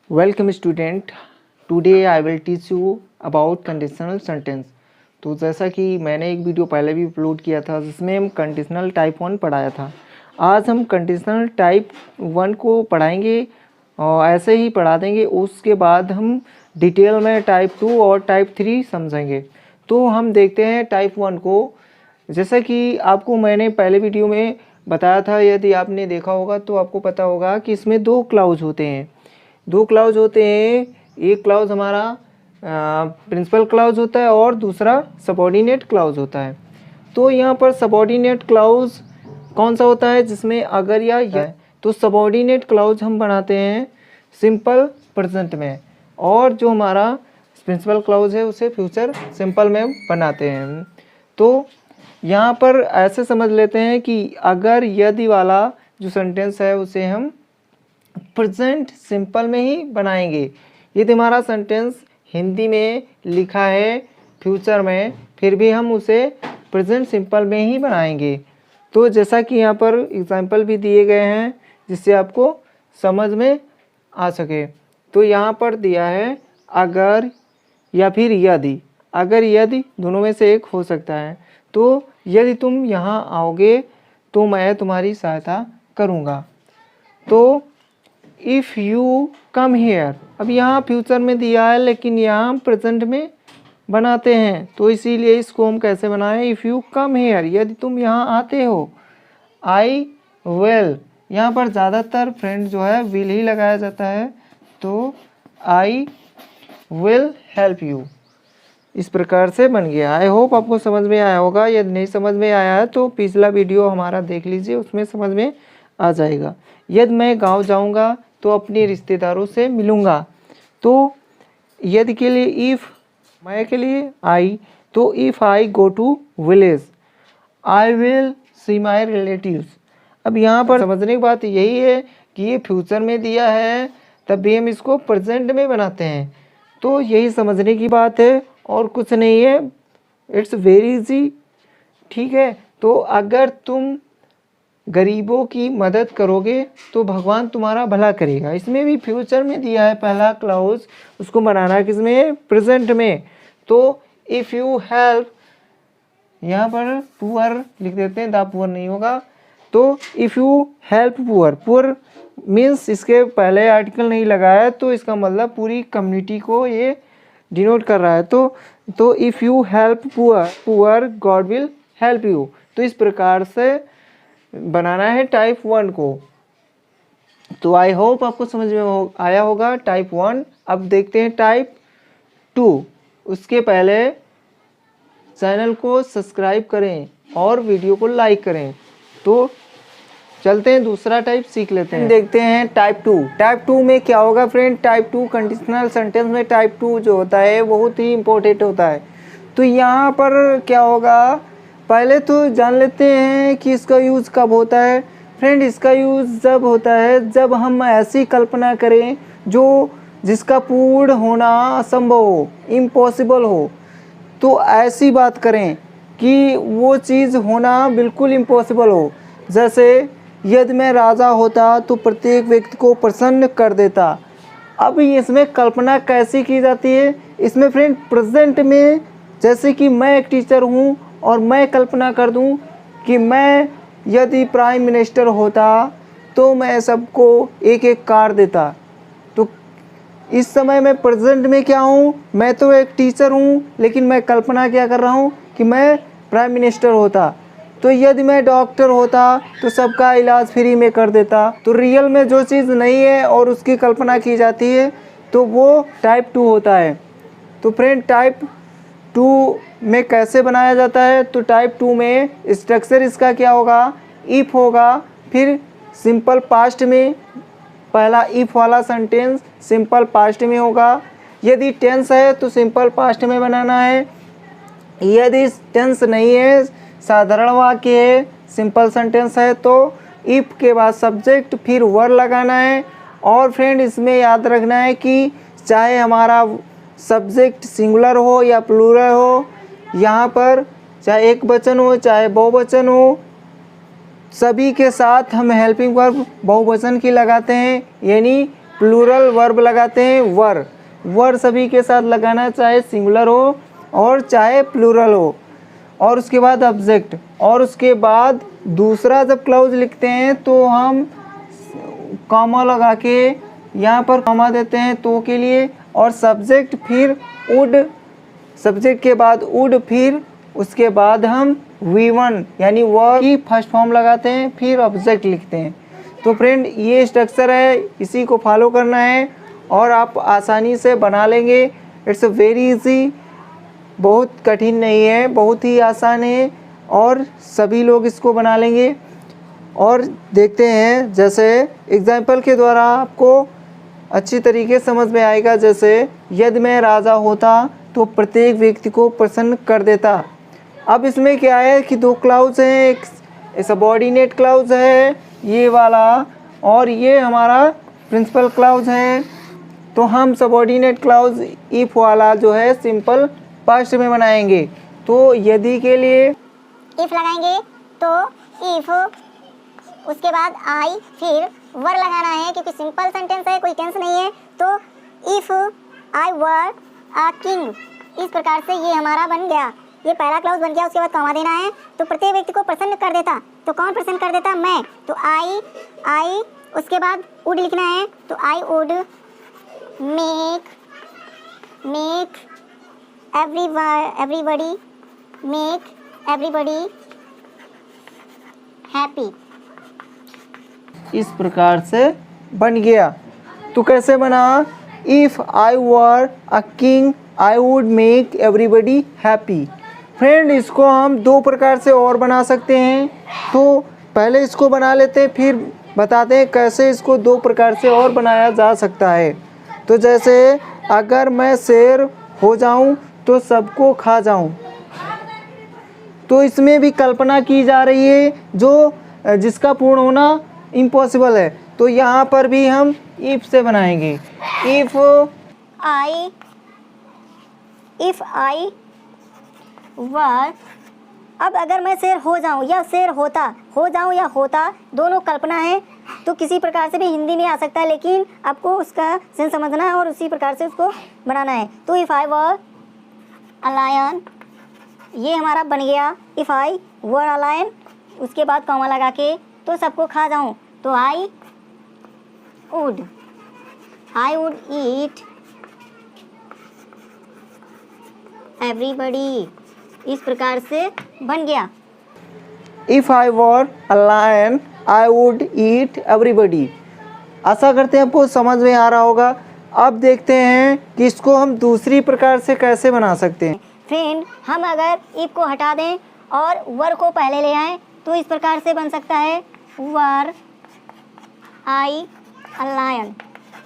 Welcome student. Today I will teach you about conditional sentence. तो जैसा कि मैंने एक वीडियो पहले भी अपलोड किया था जिसमें हम कंडीशनल टाइप 1 पढ़ाया था। आज हम कंडीशनल टाइप 1 को पढ़ाएंगे और ऐसे ही पढ़ा देंगे। उसके बाद हम डिटेल में टाइप 2 और टाइप 3 समझेंगे। तो हम देखते हैं टाइप 1 को। जैसा कि आपको मैंने पहले वीडियो में बताया था, यदि आपने देखा होगा तो आपको पता होगा कि इसमें दो क्लाउज होते हैं। एक क्लाउज हमारा प्रिंसिपल क्लाउज होता है और दूसरा सबऑर्डिनेट क्लाउज होता है। तो यहाँ पर सबऑर्डिनेट क्लाउज कौन सा होता है जिसमें अगर या तो सबऑर्डिनेट क्लाउज हम बनाते हैं सिंपल प्रेजेंट में, और जो हमारा प्रिंसिपल क्लाउज है उसे फ्यूचर सिंपल में बनाते हैं। तो यहाँ पर ऐसे समझ लेते हैं कि अगर यदि वाला जो सेंटेंस है उसे हम प्रेजेंट सिंपल में ही बनाएंगे। यदि हमारा सेंटेंस हिंदी में लिखा है फ्यूचर में, फिर भी हम उसे प्रेजेंट सिंपल में ही बनाएंगे। तो जैसा कि यहाँ पर एग्जाम्पल भी दिए गए हैं जिससे आपको समझ में आ सके। तो यहाँ पर दिया है अगर या फिर यदि। अगर यदि दोनों में से एक हो सकता है। तो यदि तुम यहाँ आओगे तो मैं तुम्हारी सहायता करूँगा। तो इफ़ यू कम हेयर, अब यहाँ फ्यूचर में दिया है लेकिन यहाँ हम प्रेजेंट में बनाते हैं, तो इसीलिए इसको हम कैसे बनाएं। इफ़ यू कम हेयर, यदि तुम यहाँ आते हो। आई विल, यहाँ पर ज़्यादातर फ्रेंड जो है विल ही लगाया जाता है। तो आई विल हेल्प यू, इस प्रकार से बन गया। आई होप आपको समझ में आया होगा। यदि नहीं समझ में आया है तो पिछला वीडियो हमारा देख लीजिए, उसमें समझ में आ जाएगा। यदि मैं गांव जाऊंगा तो अपने रिश्तेदारों से मिलूंगा। तो यदि के लिए इफ़, मैं के लिए आई, तो if I go to village I will see my relatives. अब यहाँ पर समझने की बात यही है कि ये फ्यूचर में दिया है तब भी हम इसको प्रेजेंट में बनाते हैं। तो यही समझने की बात है और कुछ नहीं है। इट्स वेरी इजी, ठीक है। तो अगर तुम गरीबों की मदद करोगे तो भगवान तुम्हारा भला करेगा। इसमें भी फ्यूचर में दिया है पहला क्लाउज, उसको बनाना किसमें, प्रेजेंट में। तो इफ़ यू हेल्प, यहाँ पर पुअर लिख देते हैं, दा पुअर नहीं होगा। तो if you help poor, poor means इसके पहले आर्टिकल नहीं लगाया है, तो इसका मतलब पूरी कम्युनिटी को ये डिनोट कर रहा है। तो if you help poor, poor God will help you. तो इस प्रकार से बनाना है टाइप 1 को। तो आई होप आपको समझ में आया होगा टाइप 1। अब देखते हैं टाइप 2। उसके पहले चैनल को सब्सक्राइब करें और वीडियो को लाइक करें। तो चलते हैं दूसरा टाइप सीख लेते हैं। देखते हैं टाइप 2। टाइप 2 में क्या होगा फ्रेंड, टाइप 2 कंडीशनल सेंटेंस में टाइप 2 जो होता है बहुत ही इंपॉर्टेंट होता है। तो यहाँ पर क्या होगा, पहले तो जान लेते हैं कि इसका यूज़ कब होता है। फ्रेंड इसका यूज़ जब होता है जब हम ऐसी कल्पना करें जिसका पूर्ण होना असंभव हो, इम्पॉसिबल हो। तो ऐसी बात करें कि वो चीज़ होना बिल्कुल इम्पॉसिबल हो। जैसे यदि मैं राजा होता तो प्रत्येक व्यक्ति को प्रसन्न कर देता। अब इसमें कल्पना कैसी की जाती है, इसमें फ्रेंड प्रेजेंट में, जैसे कि मैं एक टीचर हूँ और मैं कल्पना कर दूँ कि मैं यदि प्राइम मिनिस्टर होता तो मैं सबको एक एक कार देता। तो इस समय मैं प्रेजेंट में क्या हूँ, मैं तो एक टीचर हूँ लेकिन मैं कल्पना क्या कर रहा हूँ कि मैं प्राइम मिनिस्टर होता। तो यदि मैं डॉक्टर होता तो सबका इलाज फ्री में कर देता। तो रियल में जो चीज़ नहीं है और उसकी कल्पना की जाती है तो वो टाइप 2 होता है। तो फ्रेंड टाइप 2 में कैसे बनाया जाता है, तो टाइप 2 में स्ट्रक्चर इसका क्या होगा, इफ़ होगा, फिर सिंपल पास्ट में पहला इफ़ वाला सेंटेंस सिंपल पास्ट में होगा। यदि टेंस है तो सिंपल पास्ट में बनाना है। यदि टेंस नहीं है, साधारण वाक्य है, सिंपल सेंटेंस है, तो इफ़ के बाद सब्जेक्ट फिर वर्ब लगाना है। और फ्रेंड इसमें याद रखना है कि चाहे हमारा सब्जेक्ट सिंगुलर हो या प्लूरल हो, यहाँ पर चाहे एक वचन हो चाहे बहुवचन हो, सभी के साथ हम हेल्पिंग वर्ब बहुवचन की लगाते हैं। यानी प्लूरल वर्ब लगाते हैं वर सभी के साथ लगाना, चाहे सिंगुलर हो और चाहे प्लूरल हो। और उसके बाद ऑब्जेक्ट, और उसके बाद दूसरा जब क्लाउज लिखते हैं तो हम कॉमा लगा के यहाँ पर कॉमा देते हैं तो के लिए, और सब्जेक्ट फिर वुड, सब्जेक्ट के बाद वुड, फिर उसके बाद हम V1 यानी वर्ब की फर्स्ट फॉर्म लगाते हैं, फिर ऑब्जेक्ट लिखते हैं। तो फ्रेंड ये स्ट्रक्चर है, इसी को फॉलो करना है और आप आसानी से बना लेंगे। इट्स वेरी इजी, बहुत कठिन नहीं है, बहुत ही आसान है और सभी लोग इसको बना लेंगे। और देखते हैं, जैसे एग्जाम्पल के द्वारा आपको अच्छी तरीके समझ में आएगा। जैसे यदि मैं राजा होता तो प्रत्येक व्यक्ति को प्रसन्न कर देता। अब इसमें क्या है कि दो क्लाउज हैं, एक सबऑर्डिनेट क्लाउज है ये वाला, और ये हमारा प्रिंसिपल क्लाउज है। तो हम सबऑर्डिनेट क्लाउज इफ वाला जो है सिंपल पास्ट में बनाएंगे। तो यदि के लिए इफ लगाएंगे तो इफ, उसके बाद आई, फिर वर लगाना है क्योंकि सिंपल सेंटेंस है, कोई टेंस नहीं है। तो if I were a king, इस प्रकार से ये हमारा बन गया, ये पहला क्लाउज बन गया। उसके बाद कॉमा देना है। तो प्रत्येक व्यक्ति को प्रसन्न कर देता, तो कौन प्रसन्न कर देता? मैं। तो आई, उसके बाद वुड लिखना है। तो I would make everybody happy. इस प्रकार से बन गया। तो कैसे बना? If I were a king I would make everybody happy. Friend इसको हम दो प्रकार से और बना सकते हैं। तो पहले इसको बना लेते हैं, फिर बताते हैं कैसे इसको दो प्रकार से और बनाया जा सकता है। तो जैसे अगर मैं शेर हो जाऊं तो सबको खा जाऊं, तो इसमें भी कल्पना की जा रही है जो जिसका पूर्ण होना इम्पॉसिबल है। तो यहाँ पर भी हम इफ से बनाएंगे। इफ आई वर, अब अगर मैं शेर हो जाऊं या शेर होता, हो जाऊं या होता, दोनों कल्पना है। तो किसी प्रकार से भी हिंदी में आ सकता है, लेकिन आपको उसका सेंस समझना है और उसी प्रकार से उसको बनाना है। तो if I were a lion, ये हमारा बन गया। If I were a lion, उसके बाद कॉमा लगा के तो सबको खा जाऊं, तो आई वुड ईट एवरीबडी, इस प्रकार से बन गया। If I were a lion I would eat everybody. आशा करते हैं आपको समझ में आ रहा होगा। अब देखते हैं कि इसको हम दूसरी प्रकार से कैसे बना सकते हैं। फ्रेंड हम अगर इफ को हटा दें और वर को पहले ले आएँ तो इस प्रकार से बन सकता है वर आई अ लायन,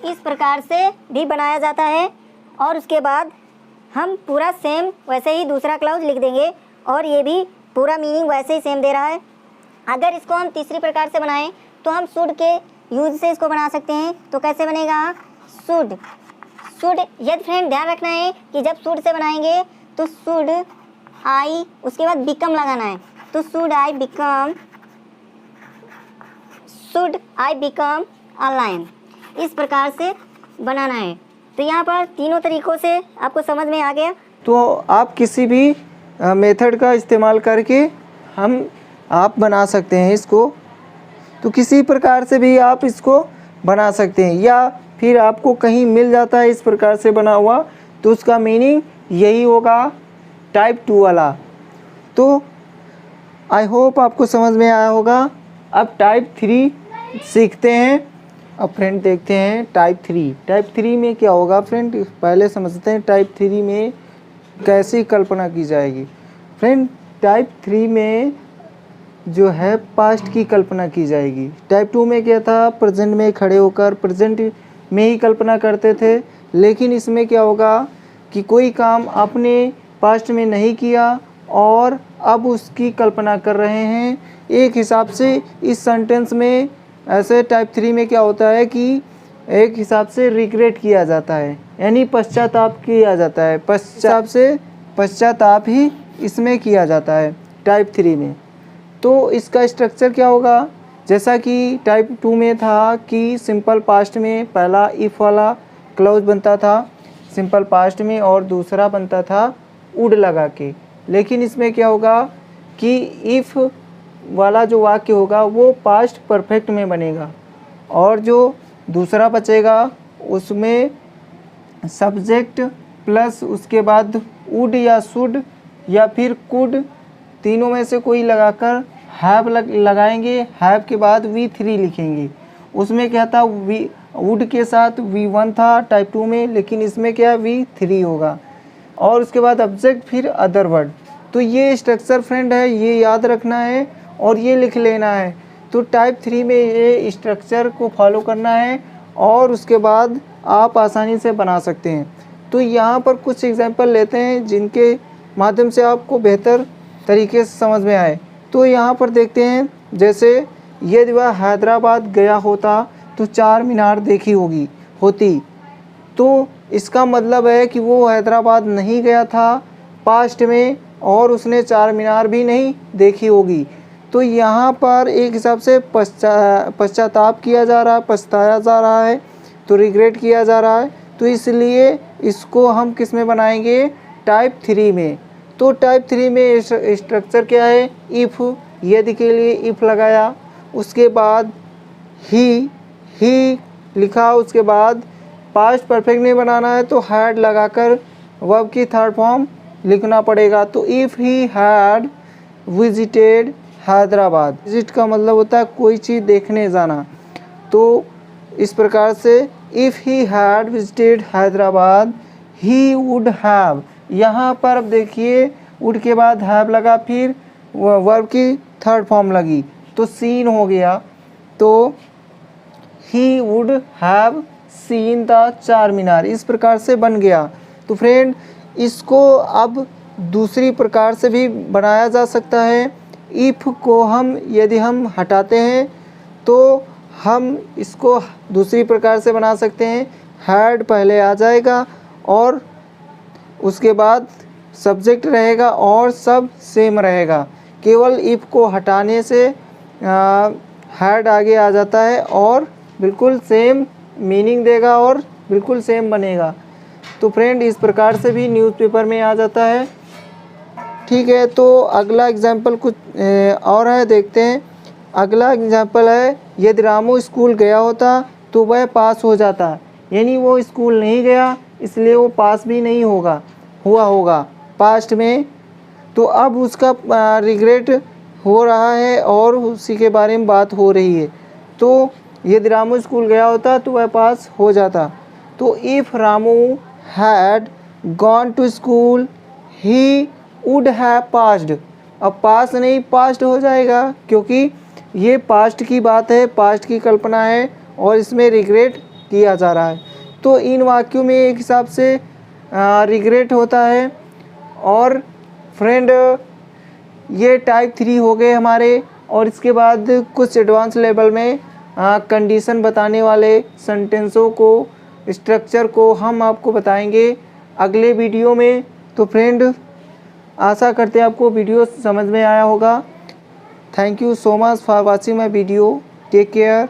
इस प्रकार से भी बनाया जाता है। और उसके बाद हम पूरा सेम वैसे ही दूसरा क्लाउज लिख देंगे और ये भी पूरा मीनिंग वैसे ही सेम दे रहा है। अगर इसको हम तीसरी प्रकार से बनाएं तो हम शुड के यूज से इसको बना सकते हैं। तो कैसे बनेगा? शुड, यदि फ्रेंड ध्यान रखना है कि जब शुड से बनाएंगे तो शुड आई, उसके बाद बिकम लगाना है। तो should I become a lion, इस प्रकार से बनाना है। तो यहाँ पर तीनों तरीकों से आपको समझ में आ गया। तो आप किसी भी मेथड का इस्तेमाल करके आप बना सकते हैं इसको। तो किसी प्रकार से भी आप इसको बना सकते हैं, या फिर आपको कहीं मिल जाता है इस प्रकार से बना हुआ तो उसका मीनिंग यही होगा, टाइप 2 वाला। तो आई होप आपको समझ में आया होगा। अब टाइप 3 सीखते हैं। अब फ्रेंड देखते हैं टाइप 3 में क्या होगा। फ्रेंड पहले समझते हैं टाइप 3 में कैसी कल्पना की जाएगी। फ्रेंड टाइप 3 में जो है पास्ट की कल्पना की जाएगी। टाइप 2 में क्या था, प्रेजेंट में खड़े होकर प्रेजेंट में ही कल्पना करते थे। लेकिन इसमें क्या होगा कि कोई काम आपने पास्ट में नहीं किया और अब उसकी कल्पना कर रहे हैं। एक हिसाब से इस सेंटेंस में ऐसे टाइप 3 में क्या होता है कि एक हिसाब से रिग्रेट किया जाता है, यानी पश्चाताप किया जाता है। पश्चाताप ही इसमें किया जाता है टाइप 3 में। तो इसका स्ट्रक्चर क्या होगा जैसा कि टाइप 2 में था कि सिंपल पास्ट में पहला इफ़ वाला क्लॉज बनता था सिंपल पास्ट में और दूसरा बनता था वुड लगा के। लेकिन इसमें क्या होगा कि इफ़ वाला जो वाक्य होगा वो पास्ट परफेक्ट में बनेगा और जो दूसरा बचेगा उसमें सब्जेक्ट प्लस उसके बाद वुड या शुड या फिर कुड, तीनों में से कोई लगाकर हैव लगाएंगे। हैव के बाद V3 लिखेंगे। उसमें क्या था, वुड के साथ V1 था टाइप 2 में, लेकिन इसमें क्या V3 होगा और उसके बाद ऑब्जेक्ट फिर अदर वर्ड। तो ये स्ट्रक्चर फ्रेंड है, ये याद रखना है और ये लिख लेना है। तो टाइप 3 में ये स्ट्रक्चर को फॉलो करना है और उसके बाद आप आसानी से बना सकते हैं। तो यहाँ पर कुछ एग्जांपल लेते हैं जिनके माध्यम से आपको बेहतर तरीके से समझ में आए। तो यहाँ पर देखते हैं, जैसे यदि वह हैदराबाद गया होता तो चार मीनार देखी होती। तो इसका मतलब है कि वो हैदराबाद नहीं गया था पास्ट में और उसने चार मीनार भी नहीं देखी होगी। तो यहाँ पर एक हिसाब से पश्चाताप किया जा रहा है, पछताया जा रहा है, तो रिग्रेट किया जा रहा है। तो इसलिए इसको हम किस में बनाएंगे, टाइप 3 में। तो टाइप 3 में स्ट्रक्चर क्या है, इफ़, यदि के लिए इफ़ लगाया, उसके बाद ही लिखा, उसके बाद पास्ट परफेक्ट में बनाना है तो हैड लगाकर वर्ब की थर्ड फॉर्म लिखना पड़ेगा। तो if he had visited Hyderabad, visit का मतलब होता है कोई चीज़ देखने जाना। तो इस प्रकार से if he had visited Hyderabad he would have, यहाँ पर अब देखिए वुड के बाद हैव लगा, फिर वर्ब की थर्ड फॉर्म लगी तो सीन हो गया। तो ही वुड हैव सीन द चार मीनार, इस प्रकार से बन गया। तो फ्रेंड इसको अब दूसरी प्रकार से भी बनाया जा सकता है। इफ़ को हम यदि हम हटाते हैं तो हम इसको दूसरी प्रकार से बना सकते हैं। हैड पहले आ जाएगा और उसके बाद सब्जेक्ट रहेगा और सब सेम रहेगा। केवल इफ़ को हटाने से हैड आगे आ जाता है और बिल्कुल सेम मीनिंग देगा और बिल्कुल सेम बनेगा। तो फ्रेंड इस प्रकार से भी न्यूज़पेपर में आ जाता है। ठीक है, तो अगला एग्जाम्पल कुछ और है, देखते हैं। अगला एग्जाम्पल है, यदि रामू स्कूल गया होता तो वह पास हो जाता। यानी वो स्कूल नहीं गया इसलिए वो पास भी नहीं हुआ होगा पास्ट में। तो अब उसका रिग्रेट हो रहा है और उसी के बारे में बात हो रही है। तो यदि रामू स्कूल गया होता तो वह पास हो जाता। तो if Ramu had gone to school he would have passed. अब पास नहीं पास्ट हो जाएगा क्योंकि ये पास्ट की बात है, पास्ट की कल्पना है और इसमें रिग्रेट किया जा रहा है। तो इन वाक्यों में एक हिसाब से रिग्रेट होता है। और फ्रेंड ये टाइप 3 हो गए हमारे। और इसके बाद कुछ एडवांस लेवल में कंडीशन बताने वाले सेंटेंसों को, स्ट्रक्चर को हम आपको बताएंगे अगले वीडियो में। तो फ्रेंड आशा करते हैं आपको वीडियो समझ में आया होगा। Thank you so much for watching my video. Take care.